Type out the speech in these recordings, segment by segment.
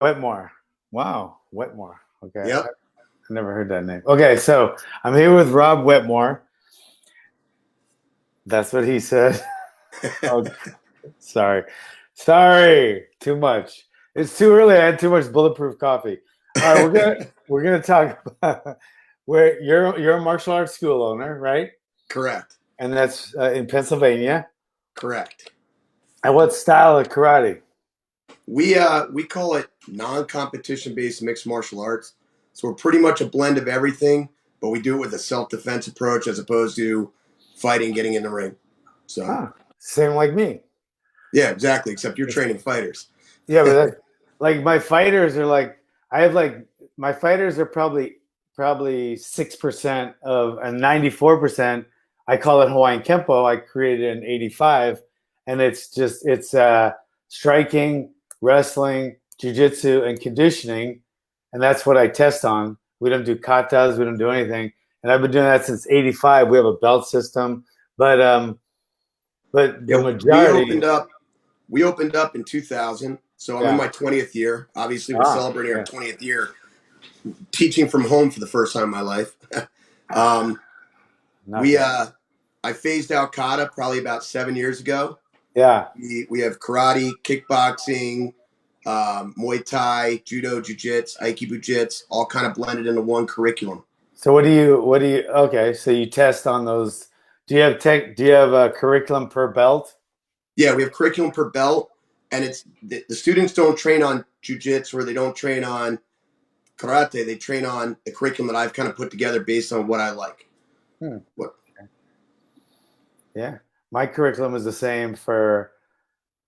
Wetmore. Wow, Wetmore. Okay, I Yep. never heard that name. Okay, so I'm here with Rob Wetmore. That's what he said. Oh, sorry, sorry, too much. It's too early. I had too much bulletproof coffee. All right, we're gonna talk about where you're a martial arts school owner, right? Correct. And that's in Pennsylvania. Correct. And what style of karate? We call it non-competition based mixed martial arts. So we're pretty much a blend of everything, but we do it with a self-defense approach as opposed to fighting, getting in the ring. So Huh, same like me. yeah, exactly. Except you're training fighters. Yeah, but that, like my fighters are like I have like my fighters are probably 6% of and 94%. I call it Hawaiian Kempo. I created in '85, and it's striking, wrestling, jujitsu, and conditioning, and that's what I test on. We don't do katas, we don't do anything, and I've been doing that since '85. We have a belt system, but the Yeah, we majority, opened up. We opened up in 2000. So I'm in yeah, my 20th year. Obviously, we're ah, celebrating our yeah, 20th year teaching from home for the first time in my life. um, not we bad. I phased out kata probably about 7 years ago. Yeah. We have karate, kickboxing, Muay Thai, Judo, Jiu-Jitsu, Aikido Jits, all kind of blended into one curriculum. So okay, so you test on those. Do you have a curriculum per belt? Yeah, we have curriculum per belt, and it's the students don't train on Jiu-Jitsu or they don't train on karate. They train on the curriculum that I've kind of put together based on what I like. Hmm. What Yeah. My curriculum is the same for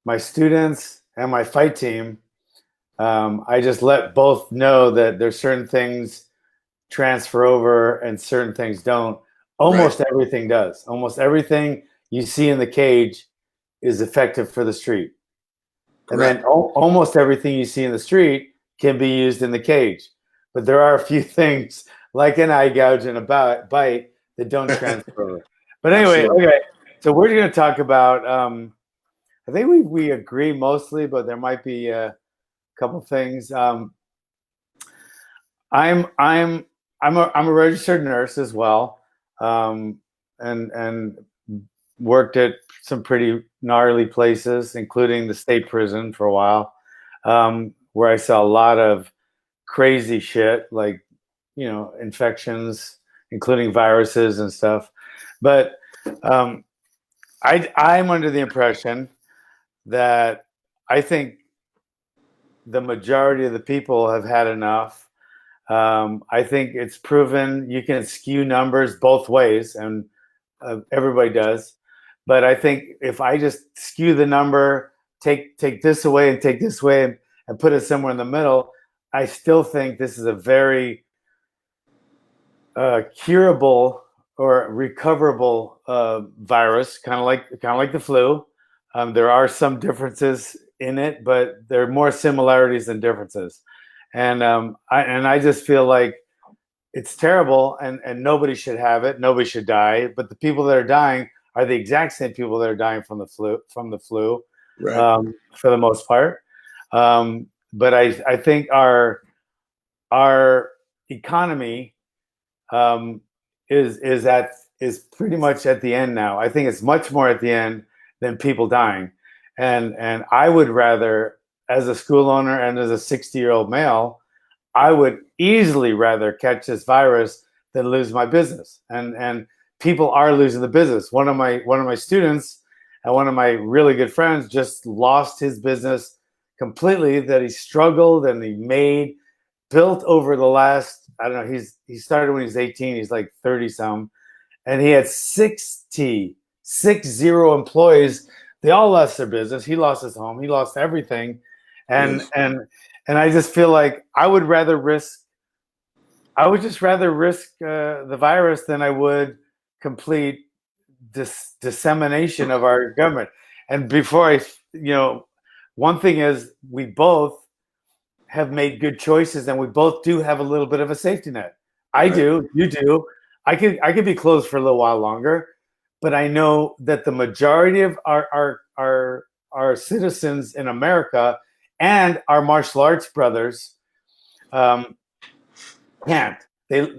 my students and my fight team. I just let both know that there's certain things transfer over and certain things don't. right? Almost everything does. Almost everything you see in the cage is effective for the street. And then Correct. almost everything you see in the street can be used in the cage. But there are a few things like an eye gouge and a bite that don't transfer over. But anyway, Absolutely. okay. So we're going to talk about. I think we agree mostly, but there might be a couple things. I'm a registered nurse as well, and worked at some pretty gnarly places, including the state prison for a while, where I saw a lot of crazy shit, like infections, including viruses and stuff. But um, I'm under the impression that I think the majority of the people have had enough. I think it's proven you can skew numbers both ways, and everybody does. But I think if I just skew the number, take this away and take this away, and put it somewhere in the middle, I still think this is a very curable or recoverable virus, kind of like the flu. There are some differences in it, but there are more similarities than differences. And I just feel like it's terrible, and nobody should have it. Nobody should die. But the people that are dying are the exact same people that are dying from the flu, Right. for the most part. But I think our economy um, is pretty much at the end now. I think it's much more at the end than people dying, and I would rather, as a school owner and as a 60-year-old male, I would easily rather catch this virus than lose my business. And people are losing the business. One of my students and one of my really good friends just lost his business completely that he struggled and he made built over the last, I don't know, he started when he was 18, he's like 30 some, and he had 60 employees. They all lost their business. He lost his home, he lost everything. and Oof. and and I just feel like I would just rather risk the virus than I would complete dissemination of our government. And before one thing is we both have made good choices, and we both do have a little bit of a safety net. I Right. do, you do. I could be closed for a little while longer, but I know that the majority of our citizens in America and our martial arts brothers can't.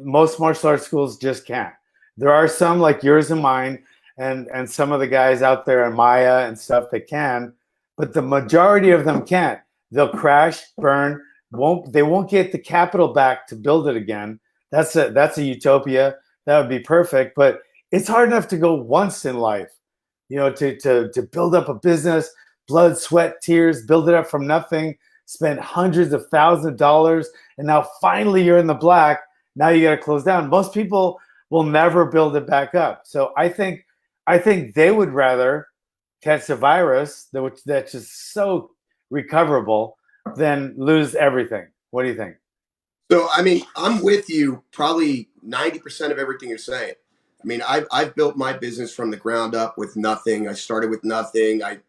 Most martial arts schools just can't. There are some like yours and mine, and some of the guys out there in Maya and stuff that can, but the majority of them can't. They'll crash, burn. They won't get the capital back to build it again. That's a utopia. That would be perfect, but it's hard enough to go once in life, to build up a business, blood, sweat, tears, build it up from nothing, spend hundreds of thousands of dollars, and now finally you're in the black. Now you got to close down. Most people will never build it back up. So I think they would rather catch a virus that's just so recoverable than lose everything. What do you think? So, I mean, I'm with you probably 90% of everything you're saying. I mean, I've built my business from the ground up with nothing. I started with nothing. I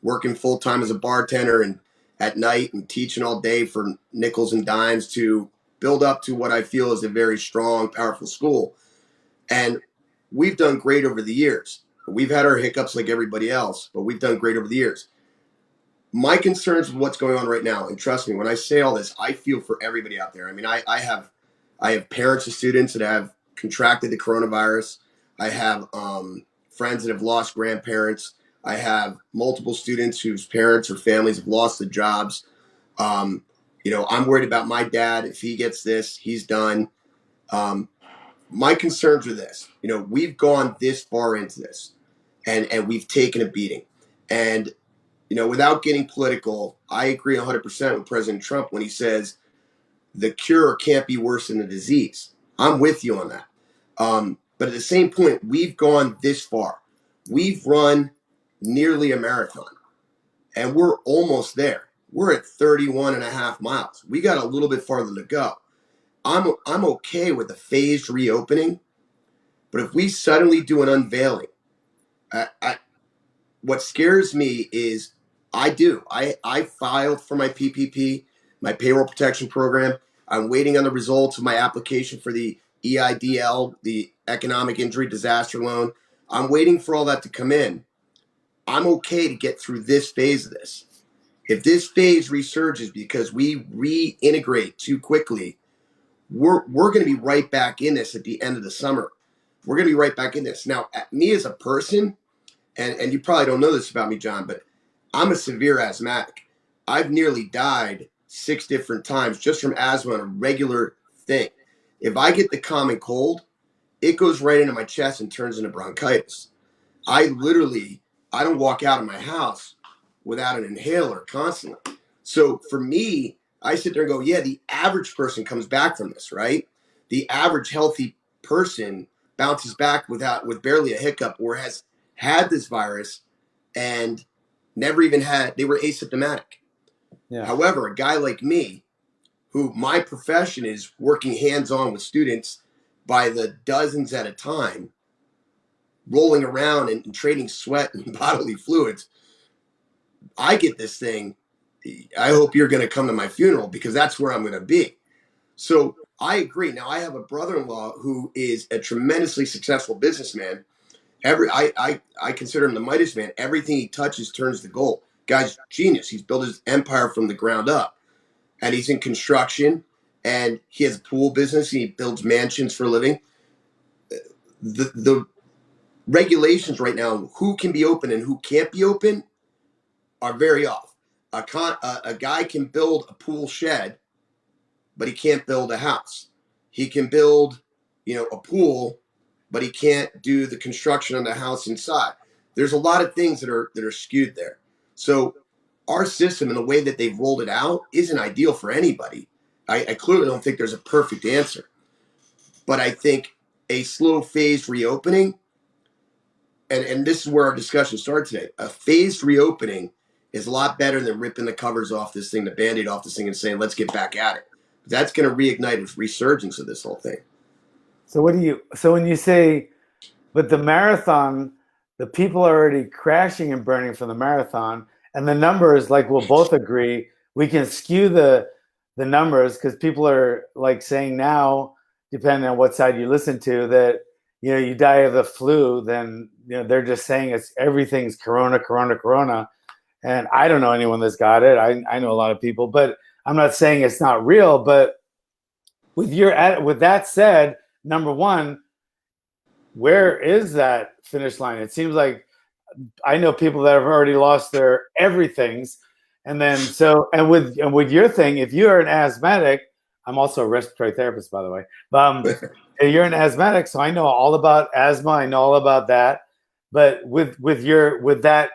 working full time as a bartender and at night and teaching all day for nickels and dimes to build up to what I feel is a very strong, powerful school. And we've done great over the years. We've had our hiccups like everybody else, but we've done great over the years. My concerns with what's going on right now, and trust me, when I say all this, I feel for everybody out there. I mean, I have parents of students that have contracted the coronavirus. I have friends that have lost grandparents. I have multiple students whose parents or families have lost their jobs. I'm worried about my dad. If he gets this, he's done. My concerns are this. We've gone this far into this, and we've taken a beating. And without getting political, I agree 100% with President Trump when he says the cure can't be worse than the disease. I'm with you on that. But at the same point, we've gone this far. We've run nearly a marathon, and we're almost there. We're at 31 and a half miles. We got a little bit farther to go. I'm okay with a phased reopening, but if we suddenly do an unveiling, what scares me is I filed for my PPP, my payroll protection program. I'm waiting on the results of my application for the EIDL, the economic injury disaster loan. I'm waiting for all that to come in. I'm okay to get through this phase of this. If this phase resurges because we reintegrate too quickly, we're going to be right back in this at the end of the summer. We're going to be right back in this. Now, me as a person, and you probably don't know this about me, John, but I'm a severe asthmatic. I've nearly died 6 different times just from asthma on a regular thing. If I get the common cold, it goes right into my chest and turns into bronchitis. I don't walk out of my house without an inhaler constantly. So for me, I sit there and go, yeah, the average person comes back from this, right? The average healthy person bounces back with barely a hiccup or has had this virus and they were asymptomatic. Yeah. However, a guy like me, who my profession is working hands-on with students by the dozens at a time, rolling around and trading sweat and bodily fluids, I get this thing. I hope you're going to come to my funeral because that's where I'm going to be. So I agree. Now, I have a brother-in-law who is a tremendously successful businessman. I consider him the Midas man. Everything he touches turns to gold. Guy's genius. He's built his empire from the ground up, and he's in construction, and he has a pool business. And he builds mansions for a living. The regulations right now, who can be open and who can't be open, are very off. A guy can build a pool shed, but he can't build a house. He can build, a pool, but he can't do the construction on the house inside. There's a lot of things that are skewed there. So our system and the way that they've rolled it out isn't ideal for anybody. I clearly don't think there's a perfect answer, but I think a slow phased reopening, and this is where our discussion started today. A phased reopening is a lot better than ripping the covers off this thing, the Band-Aid off this thing, and saying, let's get back at it. That's going to reignite a resurgence of this whole thing. So when you say, but the marathon, the people are already crashing and burning from the marathon, and the numbers, like we'll both agree, we can skew the numbers because people are like saying now, depending on what side you listen to, that you die of the flu, then they're just saying everything's corona. And I don't know anyone that's got it. I know a lot of people, but I'm not saying it's not real. But with that said, number one, where is that finish line? It seems like I know people that have already lost their everythings. And then with your thing, if you are an asthmatic, I'm also a respiratory therapist, by the way. You're an asthmatic, so I know all about asthma. I know all about that. But with that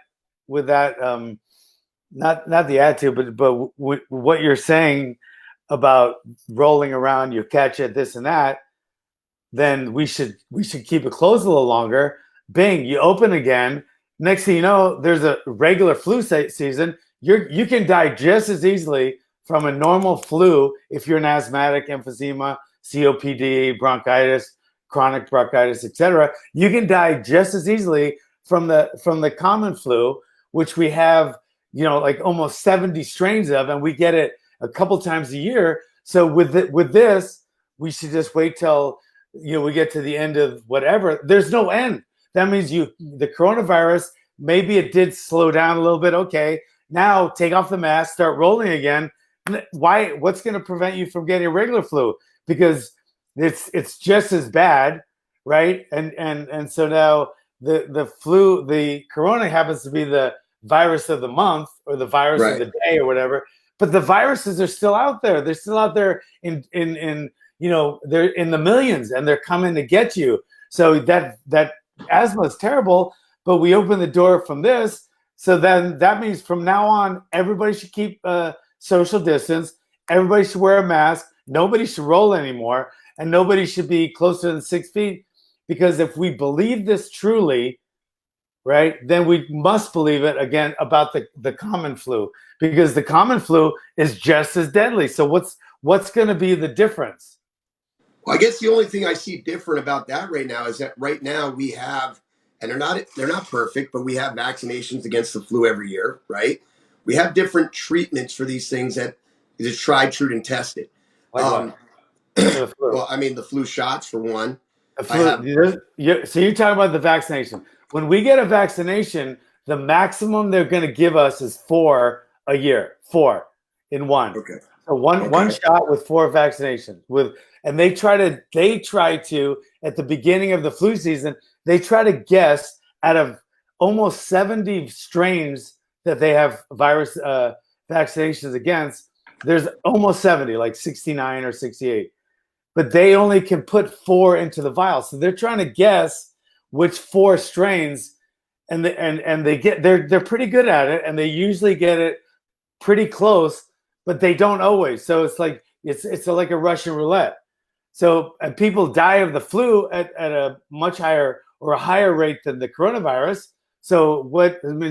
not the attitude, but what you're saying about rolling around, you catch it, this and that, then we should keep it closed a little longer. Bing, you open again. Next thing you know, there's a regular flu season. You can die just as easily from a normal flu if you're an asthmatic, emphysema, COPD, bronchitis, chronic bronchitis, etc. You can die just as easily from the common flu, which we have, like almost 70 strains of, and we get it a couple times a year. So with this, we should just wait till we get to the end of whatever. There's no end. That means the coronavirus, maybe it did slow down a little bit. Okay, now take off the mask, start rolling again. Why? What's going to prevent you from getting a regular flu? Because it's just as bad, right? And so now the flu, the corona happens to be the virus of the month or the virus of the day or whatever. But the viruses are still out there. They're still out there in they're in the millions, and they're coming to get you. So that asthma is terrible, but we open the door from this. So then that means from now on, everybody should keep social distance. Everybody should wear a mask. Nobody should roll anymore, and nobody should be closer than 6 feet. Because if we believe this truly, right, then we must believe it again about the common flu, because the common flu is just as deadly. So what's going to be the difference? Well, I guess the only thing I see different about that right now is that right now we have, and they're not perfect, but we have vaccinations against the flu every year, right? We have different treatments for these things that is tried, true, and tested. Like Well, I mean, the flu shots for one. So you're talking about the vaccination. When we get a vaccination, the maximum they're going to give us is 4 a year, 4 in one. Okay. So one shot with 4 vaccinations. And they try to at the beginning of the flu season, they try to guess out of almost 70 strains that they have virus vaccinations against. There's almost 70, like 69 or 68. But they only can put 4 into the vial. So they're trying to guess which 4 strains, and they're pretty good at it, and they usually get it pretty close, but they don't always. So it's like it's like a Russian roulette. So and people die of the flu at a much higher or a higher rate than the coronavirus. So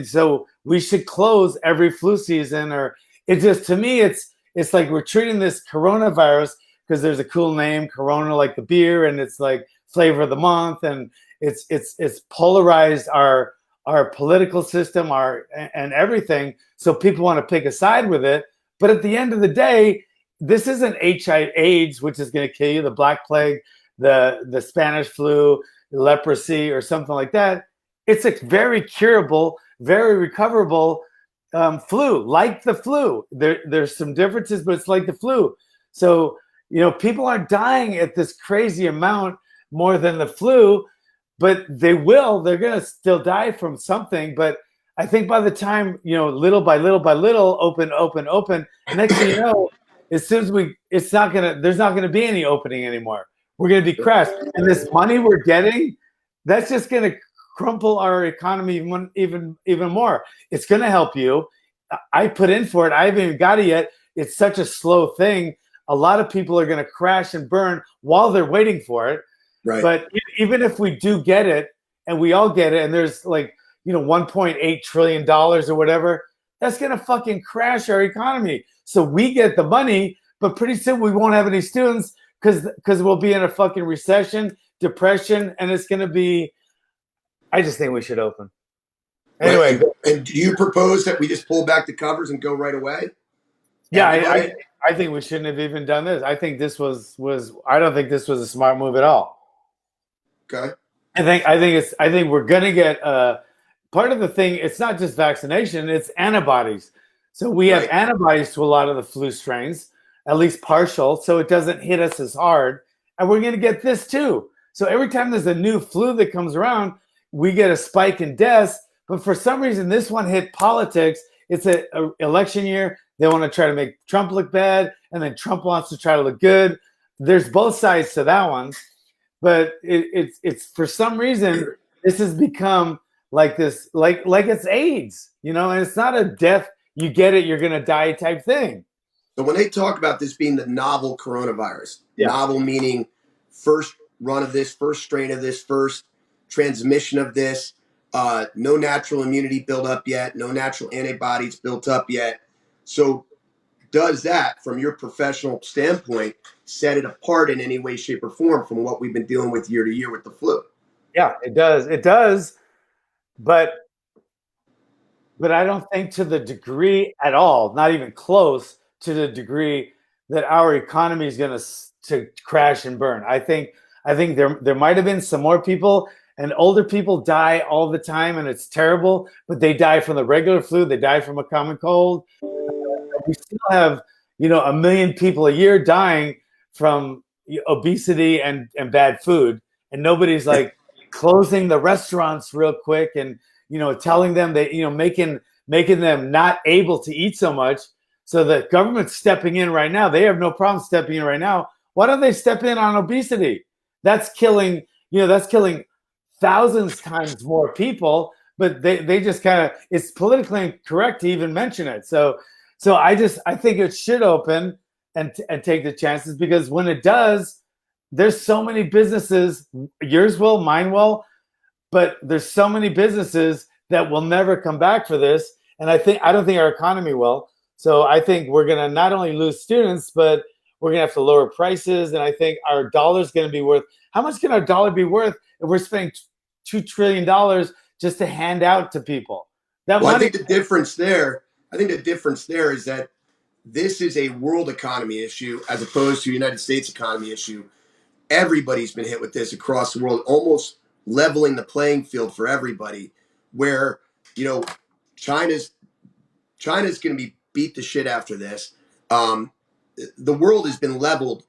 so we should close every flu season, or it just, to me, it's like we're treating this coronavirus because there's a cool name, Corona, like the beer, and it's like flavor of the month, and it's polarized our political system, and everything. So people want to pick a side with it. But at the end of the day, this isn't HIV/AIDS, which is going to kill you, the Black Plague, the Spanish flu, leprosy, or something like that. It's a very curable, very recoverable flu, like the flu. There's some differences, but it's like the flu. So people aren't dying at this crazy amount more than the flu, but they're going to still die from something. But I think by the time, little by little by little, open, next thing you know, as soon as there's not going to be any opening anymore. We're going to be crashed. And this money we're getting, that's just going to crumple our economy even more. It's going to help you. I put in for it. I haven't even got it yet. It's such a slow thing. A lot of people are going to crash and burn while they're waiting for it. Right. But even if we do get it, and we all get it, and there's like, $1.8 trillion or whatever, that's going to fucking crash our economy. So we get the money, but pretty soon we won't have any students because we'll be in a fucking recession, depression, and it's going to be, I just think we should open. Anyway. And do you propose that we just pull back the covers and go right away? Yeah, I think we shouldn't have even done this. I think this was I don't think this was a smart move at all. Okay. I think we're gonna get part of the thing, it's not just vaccination, it's antibodies. So we have Right. antibodies to a lot of the flu strains, at least partial, so it doesn't hit us as hard. And we're going to get this too. So every time there's a new flu that comes around, we get a spike in deaths. But for some reason, this one hit politics. It's an election year. They want to try to make Trump look bad, and then Trump wants to try to look good. There's both sides to that one, but it's for some reason this has become like this, like it's AIDS, and it's not a death. You get it, you're gonna die type thing. So when they talk about this being the novel coronavirus, Yeah, novel meaning first run of this, first strain of this, first transmission of this, no natural immunity built up yet, no natural antibodies built up yet. So does that, from your professional standpoint, set it apart in any way, shape, or form from what we've been dealing with year to year with the flu? yeah, it does, but I don't think to the degree at all, not even close to the degree that our economy is going to crash and burn. I think there might have been some more people, and older people die all the time, and it's terrible. But they die from the regular flu, they die from a common cold. We still have, 1 million people a year dying from obesity and bad food, and nobody's like closing the restaurants real quick and telling them that making them not able to eat so much. So the government's stepping in right now. They have no problem stepping in right now. Why don't they step in on obesity? That's killing, that's killing thousands times more people, but they just kind of, it's politically incorrect to even mention it. So I think it should open and take the chances, because when it does, there's so many businesses, yours will, mine will, but there's so many businesses that will never come back for this. And I don't think our economy will. So I think we're going to not only lose students, but we're going to have to lower prices. And I think our dollar's going to be worth, how much can our dollar be worth if we're spending $2 trillion just to hand out to people? That Well, money. I think the difference there is that this is a world economy issue as opposed to a United States economy issue. Everybody's been hit with this across the world, almost leveling the playing field for everybody. Where you know China's China's going to be beat the shit after this. Um, the world has been leveled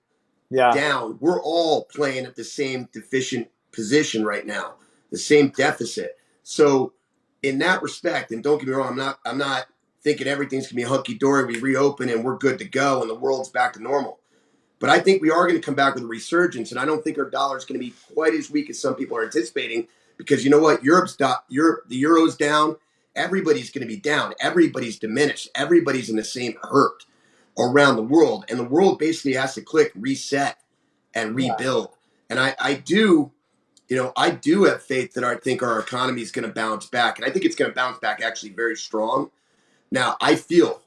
Yeah. down. We're all playing at the same deficient position right now, the same deficit. So, in that respect, and don't get me wrong, I'm not thinking everything's gonna be hunky dory. We reopen and we're good to go, and the world's back to normal. But I think we are going to come back with a resurgence, and I don't think our dollar is going to be quite as weak as some people are anticipating. Because you know what, the euro's down. Everybody's going to be down. Everybody's diminished. Everybody's in the same hurt around the world, and the world basically has to click reset and Yeah. rebuild. And I do have faith that I think our economy is going to bounce back, and I think it's going to bounce back actually very strong. Now, I feel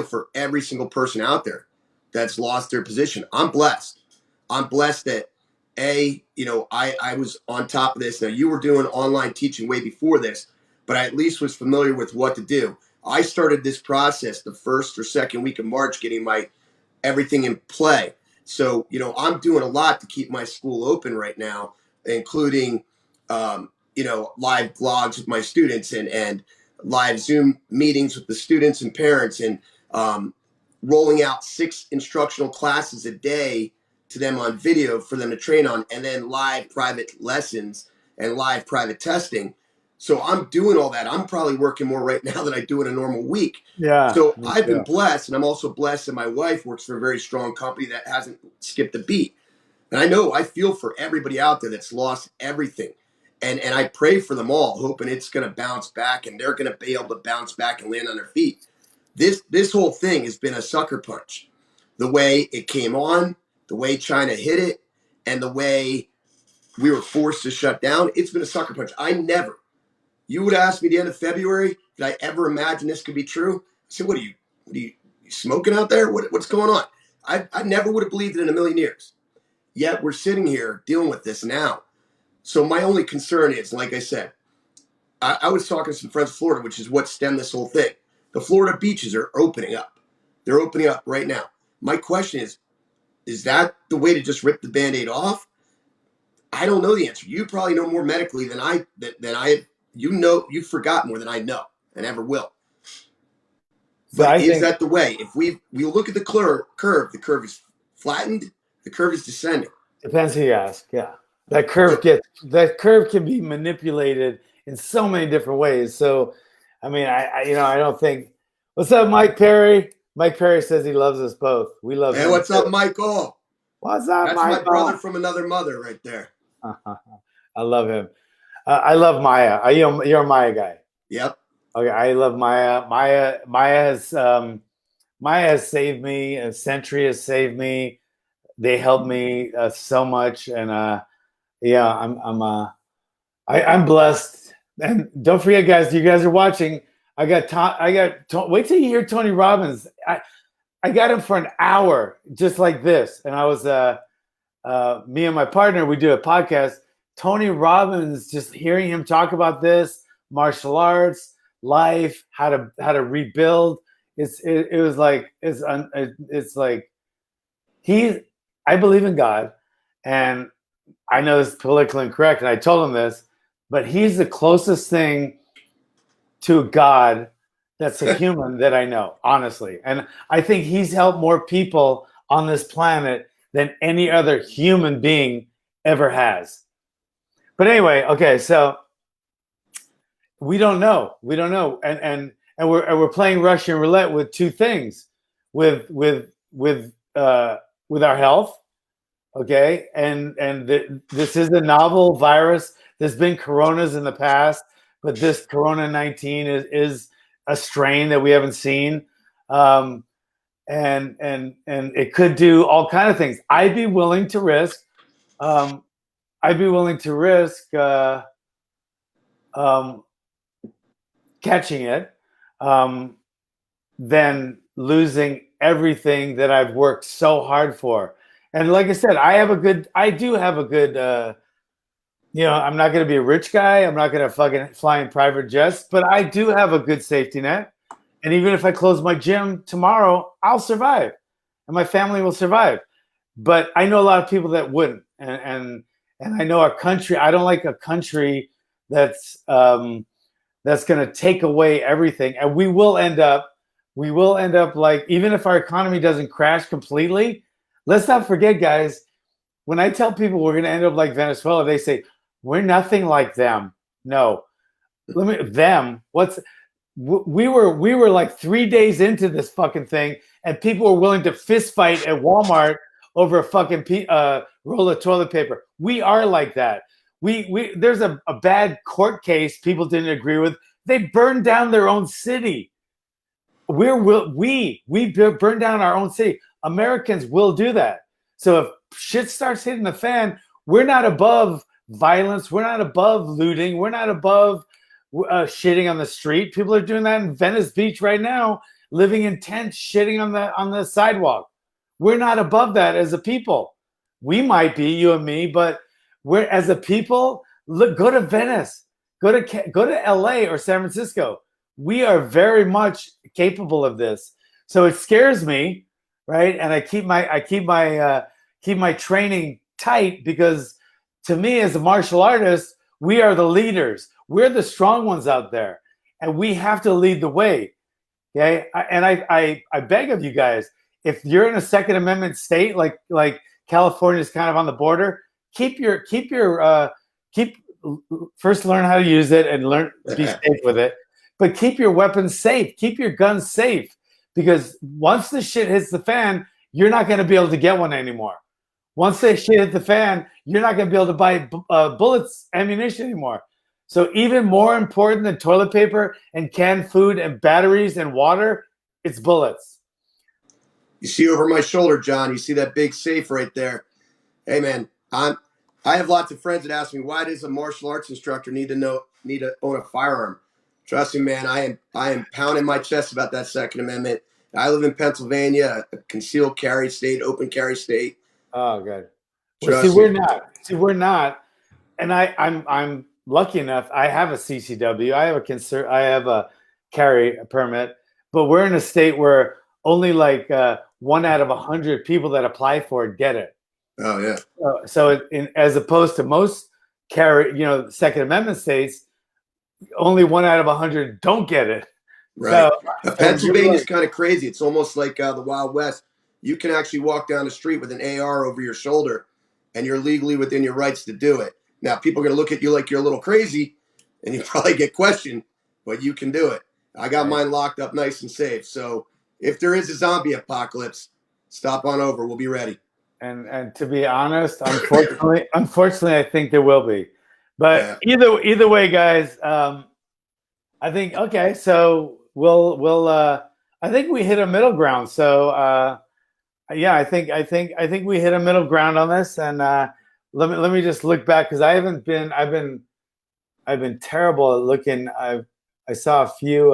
for every single person out there that's lost their position. I'm blessed. I'm blessed that I was on top of this. Now, you were doing online teaching way before this, but I at least was familiar with what to do. I started this process the first or second week of March, getting my everything in play. So, I'm doing a lot to keep my school open right now, including, live blogs with my students and live Zoom meetings with the students and parents, and rolling out 6 instructional classes a day to them on video for them to train on, and then live private lessons and live private testing. So I'm doing all that. I'm probably working more right now than I do in a normal week. Yeah. So Me I've been too. blessed, and I'm also blessed that my wife works for a very strong company that hasn't skipped a beat. And I know I feel for everybody out there that's lost everything. And I pray for them all, hoping it's going to bounce back and they're going to be able to bounce back and land on their feet. This whole thing has been a sucker punch. The way it came on, the way China hit it, and the way we were forced to shut down, it's been a sucker punch. You would ask me at the end of February, did I ever imagine this could be true? I said, what are you smoking out there? What's going on? I never would have believed it in a million years. Yet we're sitting here dealing with this now. So my only concern is, like I said, I was talking to some friends in Florida, which is what stemmed this whole thing. The Florida beaches are opening up. They're opening up right now. My question is that the way to just rip the Band-Aid off? I don't know the answer. You probably know more medically than I you forgot more than I know and ever will. So But I is think that the way? If we look at the curve, the curve is flattened, the curve is descending. depends who you ask. Yeah, So that curve can be manipulated in so many different ways. So, I mean, I don't think. What's up, Mike Perry? Mike Perry says he loves us both. We love hey, him what's too. up, Michael? What's up, That's my brother Michael? from another mother right there. I love him. I love Maya. You're a Maya guy. Yep. Okay, I love Maya. Maya has saved me. Sentry has saved me. They helped me so much, and yeah, I'm blessed. And don't forget, guys, you guys are watching. Wait till you hear Tony Robbins. I got him for an hour, just like this, and I was me and my partner. We do a podcast. Tony Robbins, just hearing him talk about this martial arts, life, how to rebuild. It was like it's like he. I believe in God, and I know this is politically incorrect, and I told him this, but he's the closest thing to God that's a human that I know, honestly. And I think he's helped more people on this planet than any other human being ever has. But anyway, okay, so we don't know. We don't know. And we're playing Russian roulette with two things. With our health, okay, this is a novel virus. There's been coronas in the past, but this Corona 19 is a strain that we haven't seen, and it could do all kind of things. I'd be willing to risk. Um, I'd be willing to risk um, catching it than losing everything that I've worked so hard for. And like I said, I do have a good, I'm not going to be a rich guy. I'm not going to fucking fly in private jets, but I do have a good safety net. And even if I close my gym tomorrow, I'll survive and my family will survive. But I know a lot of people that wouldn't. And I know our country, I don't like a country that's going to take away everything. And we will end up like, even if our economy doesn't crash completely, let's not forget, guys, when I tell people we're going to end up like Venezuela, they say, we're nothing like them. No, we were like 3 days into this fucking thing, and people were willing to fist fight at Walmart over a fucking roll of toilet paper. We are like that. There's a bad court case people didn't agree with. They burned down their own city. We burn down our own city. Americans will do that. So if shit starts hitting the fan, we're not above violence. We're not above looting. We're not above shitting on the street. People are doing that in Venice Beach right now, living in tents, shitting on the sidewalk. We're not above that as a people. We might be, you and me, but we're as a people. Look, go to Venice, go to LA or San Francisco. We are very much capable of this. So it scares me, right? And I keep my training tight, because to me as a martial artist, we are the leaders. We're the strong ones out there, and we have to lead the way. Okay, I beg of you guys, if you're in a Second Amendment state like California is kind of on the border, keep first learn how to use it and be safe with it, but keep your weapons safe, keep your guns safe, because once the shit hits the fan, you're not going to be able to get one anymore. Once the shit hits the fan, you're not going to be able to buy bullets, ammunition anymore. So even more important than toilet paper and canned food and batteries and water, it's bullets. You see over my shoulder, John, you see that big safe right there. Hey man, I have lots of friends that ask me, why does a martial arts instructor need to own a firearm? Trust me, man, I am pounding my chest about that Second Amendment. I live in Pennsylvania, a concealed carry state, open carry state. Oh, good. Well, Trust me. we're not. And I'm lucky enough. I have a CCW. I have a carry permit, but we're in a state where only like 1 out of 100 people that apply for it get it. Oh yeah. So as opposed to most Second Amendment states, only 1 out of 100 don't get it. Right. So and you're Pennsylvania is right. kind of crazy. It's almost like the Wild West. You can actually walk down the street with an AR over your shoulder, and you're legally within your rights to do it. Now, people are going to look at you like you're a little crazy, and you probably get questioned, but you can do it. I got Right. mine locked up nice and safe. So if there is a zombie apocalypse, stop on over. We'll be ready. And to be honest, unfortunately, I think there will be. But Yeah. either way, guys, I think okay. So we'll I think we hit a middle ground. So yeah, I think we hit a middle ground on this. And let me just look back because I've been terrible at looking. I saw a few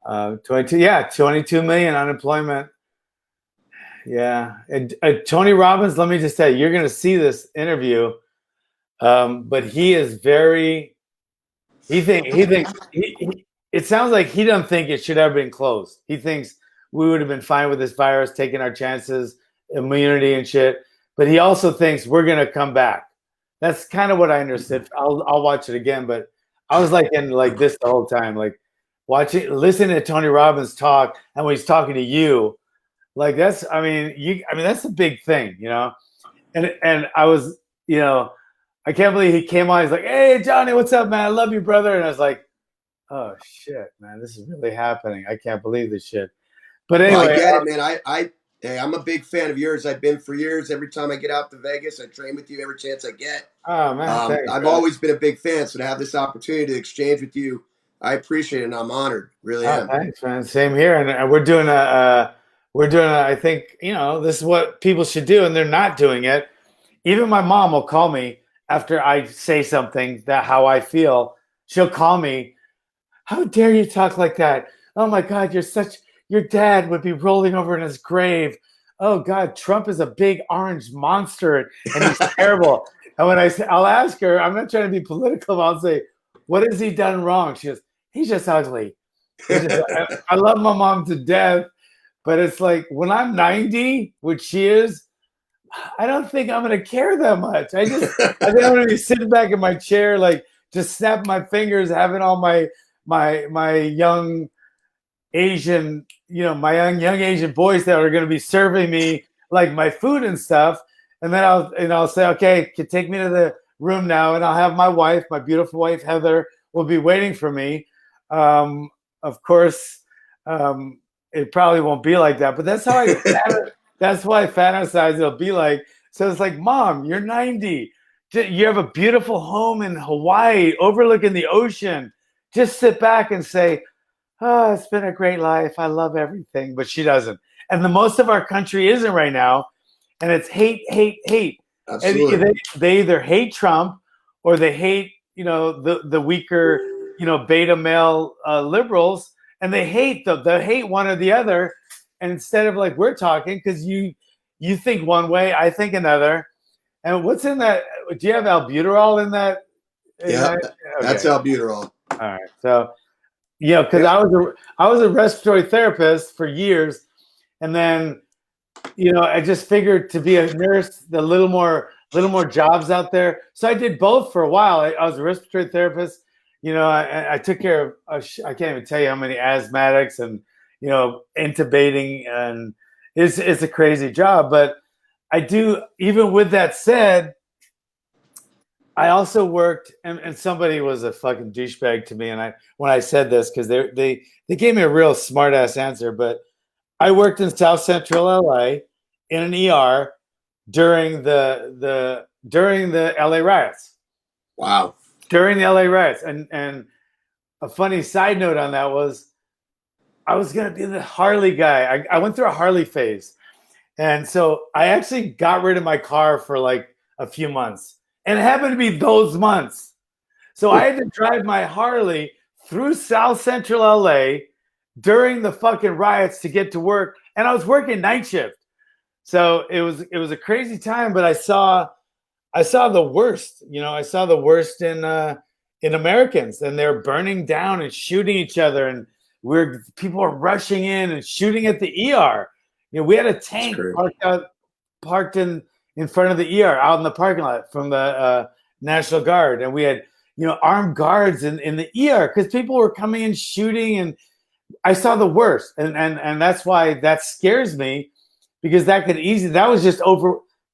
22 million unemployment. Yeah, and Tony Robbins. Let me just say, you're going to see this interview, but he is very. He thinks. It sounds like he doesn't think it should have been closed. He thinks we would have been fine with this virus, taking our chances, immunity and shit. But he also thinks we're going to come back. That's kind of what I understood. I'll watch it again, but I was like in like this the whole time, like listening to Tony Robbins talk, and when he's talking to you. Like that's, that's a big thing, you know. And I was, I can't believe he came on. He's like, "Hey, Johnny, what's up, man? I love you, brother." And I was like, "Oh shit, man, this is really happening. I can't believe this shit." But Well, I anyway, get it, man. Hey, I'm a big fan of yours. I've been for years. Every time I get out to Vegas, I train with you every chance I get. oh man, thanks, I've brother. always been a big fan, so to have this opportunity to exchange with you, I appreciate it, and I'm honored. Really Oh, am. thanks, man. Same here. And we're doing a. I think this is what people should do, and they're not doing it. Even my mom will call me after I say something that how I feel. She'll call me. How dare you talk like that? Oh my God, your dad would be rolling over in his grave. Oh God, Trump is a big orange monster and he's terrible. And when I say, I'll ask her, I'm not trying to be political, but I'll say, what has he done wrong? She goes, he's just ugly. I love my mom to death, but it's like when I'm 90, which she is, I don't think I'm gonna care that much. I think I'm gonna be sitting back in my chair, like just snapping my fingers, having all my young Asian, my young Asian boys that are gonna be serving me like my food and stuff. And then I'll say, okay, can take me to the room now, and I'll have my wife, my beautiful wife Heather, will be waiting for me. Of course, it probably won't be like that, but that's why I fantasize it'll be like. So it's like, Mom, you're 90. You have a beautiful home in Hawaii overlooking the ocean. Just sit back and say, oh, it's been a great life. I love everything. But she doesn't. And the most of our country isn't right now. And it's hate, hate, hate. And Absolutely. they either hate Trump or they hate, the weaker, beta male liberals. And they hate they hate one or the other. And instead of like we're talking, because you think one way, I think another. And what's in that? Do you have albuterol in that? Yep, that's Okay, albuterol. all right. So because Yep. I was a respiratory therapist for years, and then I just figured to be a nurse, a little more jobs out there. So I did both for a while. I was a respiratory therapist. I took care of. I can't even tell you how many asthmatics and intubating, and it's a crazy job. But I do. Even with that said, I also worked, and somebody was a fucking douchebag to me, and when I said this because they gave me a real smart ass answer, but I worked in South Central LA in an ER during the LA riots. Wow. During the LA riots, and a funny side note on that was I was gonna be the Harley guy. I went through a Harley phase, and so I actually got rid of my car for like a few months, and it happened to be those months. So I had to drive my Harley through South Central LA during the fucking riots to get to work, and I was working night shift. So it was a crazy time, but I saw the worst. I saw the worst in Americans, and they're burning down and shooting each other, and people are rushing in and shooting at the ER. We had a That's tank great. parked in front of the ER out in the parking lot from the National Guard, and we had armed guards in the ER because people were coming and shooting, and I saw the worst, and that's why that scares me, because that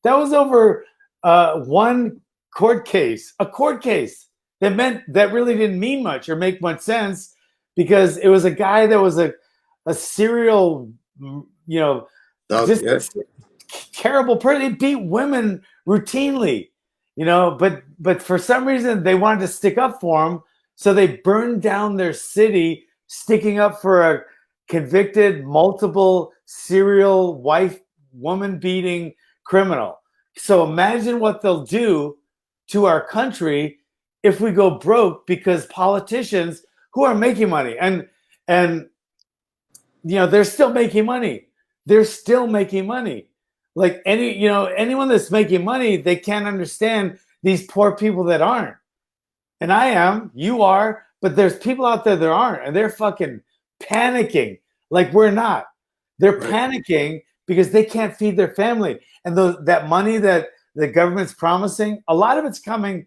was over one a court case that really didn't mean much or make much sense, because it was a guy that was a serial, just yeah. terrible person. He beat women routinely, but for some reason they wanted to stick up for him, so they burned down their city, sticking up for a convicted multiple serial woman beating criminal. So imagine what they'll do to our country if we go broke because politicians who are making money and they're still making money. They're still making money. Like anyone that's making money, they can't understand these poor people that aren't. And I am, you are, but there's people out there that aren't, and they're fucking panicking like we're not. They're panicking because they can't feed their family. And that money that the government's promising, a lot of it's coming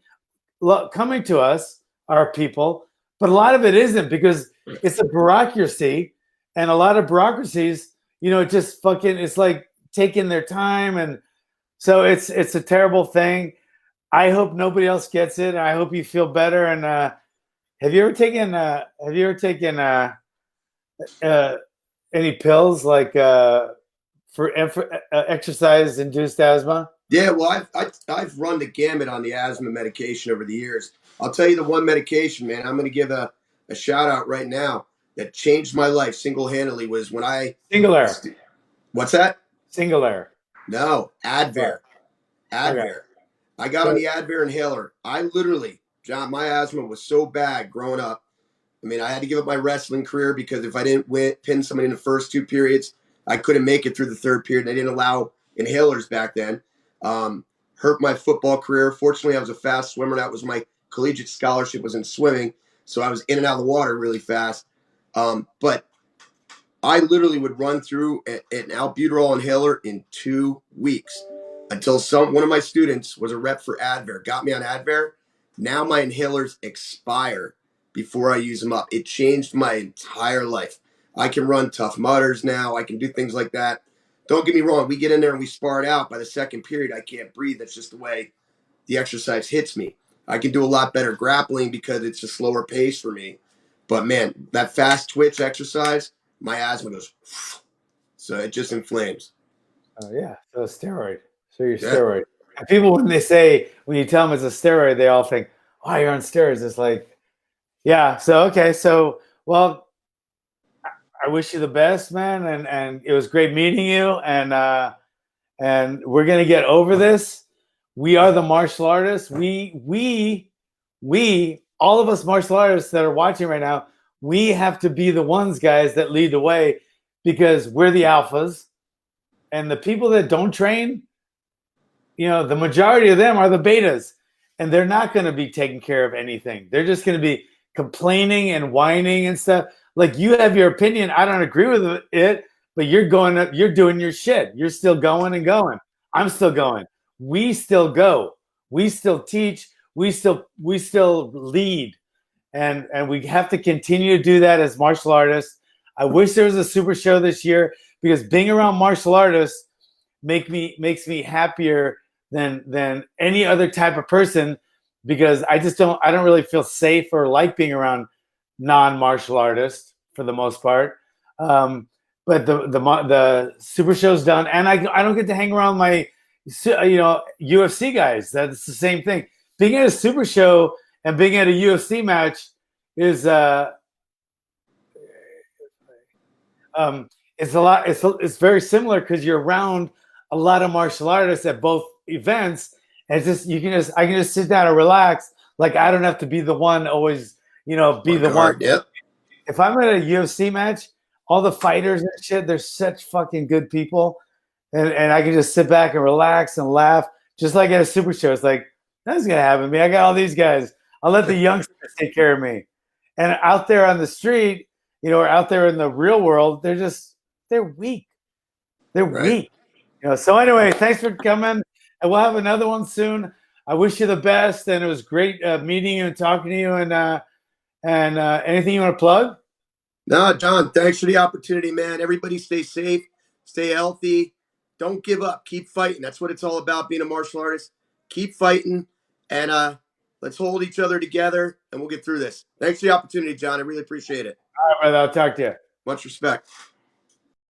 to us, our people, but a lot of it isn't, because it's a bureaucracy, and a lot of bureaucracies, just fucking, it's like taking their time, and so it's a terrible thing. I hope nobody else gets it. I hope you feel better. And have you ever taken any pills like for exercise induced asthma? Yeah, well, I've run the gamut on the asthma medication over the years. I'll tell you the one medication, man, I'm going to give a shout out right now that changed my life single handedly was when I. Singular. What's that? Singular. No, Advair. Advair. Okay. I got on the Advair inhaler. I literally, John, my asthma was so bad growing up. I mean, I had to give up my wrestling career because if I didn't pin somebody in the first two periods, I couldn't make it through the third period. They didn't allow inhalers back then. Hurt my football career. Fortunately, I was a fast swimmer. That was my collegiate scholarship, was in swimming. So I was in and out of the water really fast. But I literally would run through an albuterol inhaler in 2 weeks until one of my students was a rep for Advair, got me on Advair. Now my inhalers expire before I use them up. It changed my entire life. I can run Tough Mudders now. I can do things like that. Don't get me wrong. We get in there and we spar it out. By the second period, I can't breathe. That's just the way the exercise hits me. I can do a lot better grappling because it's a slower pace for me. But man, that fast twitch exercise, my asthma goes, so it just inflames. Oh yeah, so a steroid. So you're steroid. And people, when you tell them it's a steroid, they all think, "Oh, you're on steroids." It's like, yeah. So okay, so well, I wish you the best, man, and it was great meeting you, and we're gonna get over this. We are the martial artists. We, all of us martial artists that are watching right now, we have to be the ones, guys, that lead the way, because we're the alphas, and the people that don't train, the majority of them are the betas, and they're not going to be taking care of anything. They're just going to be complaining and whining and stuff. Like, you have your opinion. I don't agree with it, but you're going up, you're doing your shit. You're still going and going. I'm still going. We still go. We still teach. We still lead. And we have to continue to do that as martial artists. I wish there was a super show this year, because being around martial artists makes me happier than any other type of person, because I don't really feel safe or like being around non-martial artists for the most part. But the super show's done, and I don't get to hang around my UFC guys. That's the same thing. Being at a super show and being at a UFC match is it's a lot. It's very similar, because you're around a lot of martial artists at both events, and I can just sit down and relax. Like, I don't have to be the one always, be the one. Yep. If I'm at a UFC match, all the fighters and shit, they're such fucking good people, and I can just sit back and relax and laugh, just like at a super show. It's like, that's gonna happen to me. I got all these guys. I'll let the youngsters take care of me. And out there on the street, or out there in the real world, they're weak. They're weak. So anyway, thanks for coming, and we'll have another one soon. I wish you the best, and it was great meeting you and talking to you. And anything you want to plug? No, John, thanks for the opportunity, man. Everybody stay safe, stay healthy. Don't give up. Keep fighting. That's what it's all about being a martial artist. Keep fighting and let's hold each other together and we'll get through this. Thanks for the opportunity, John. I really appreciate it. All right, brother. I'll talk to you. Much respect.